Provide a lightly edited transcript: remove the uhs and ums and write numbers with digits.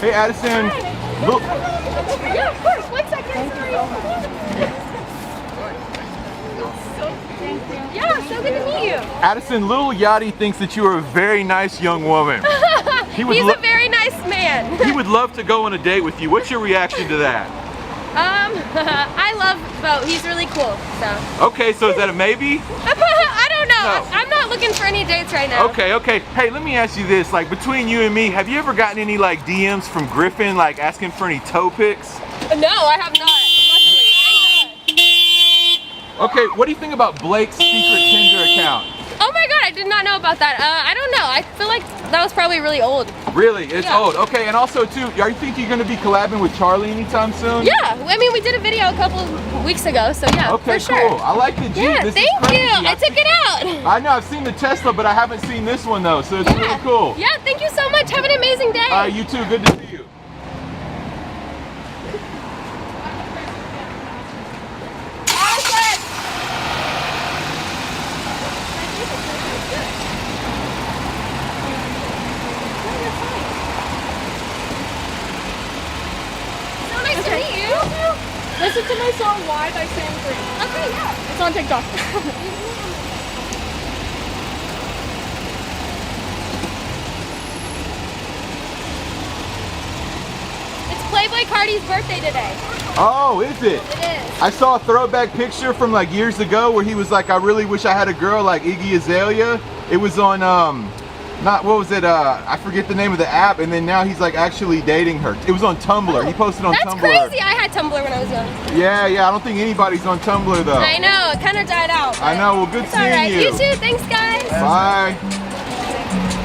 Hey, Addison. Look. Yeah, of course. 1 second. Yeah, so good to meet you. Addison, little Yachty thinks that you are a very nice young woman. He's a very nice man. He would love to go on a date with you. What's your reaction to that? I love Bo. He's really cool. So. Okay, so is that a maybe? I don't know. No. I'm not looking for any dates right now. Okay. Hey, let me ask you this. Like, between you and me, have you ever gotten any like DMs from Griffin, like asking for any toe pics? No, I have not. Luckily. Thank God. Okay, what do you think about Blake's secret Tinder account? Oh my God, I did not know about that. I don't know. I feel like that was probably really old. Really? It's Yeah. old. Okay, and also too, are you think you're gonna be collabing with Charli anytime soon? Yeah, I mean we did a video a couple of weeks ago, so yeah, Okay, for sure. cool. I like the Jeep. Yeah, This is thank crazy. you. I took it out. I know, I've seen the Tesla, but I haven't seen this one though, so it's really cool. Yeah, thank you so much. Have an amazing day. All right, you too. Good to see you. So nice to meet you. Listen to my song Why by Sam Green. Okay, yeah. It's on TikTok. It's Playboy Cardi's birthday today. Oh, is it? It is. I saw a throwback picture from like years ago where he was like, I really wish I had a girl like Iggy Azalea. It was on, not, what was it, I forget the name of the app, and then now he's like actually dating her. It was on Tumblr. He posted on That's Tumblr. crazy. I had Tumblr when I was young. Yeah, I don't think anybody's on Tumblr though. I know. It kind of died out. I know, well, good It's seeing all right. you. You too. Thanks, guys. Bye.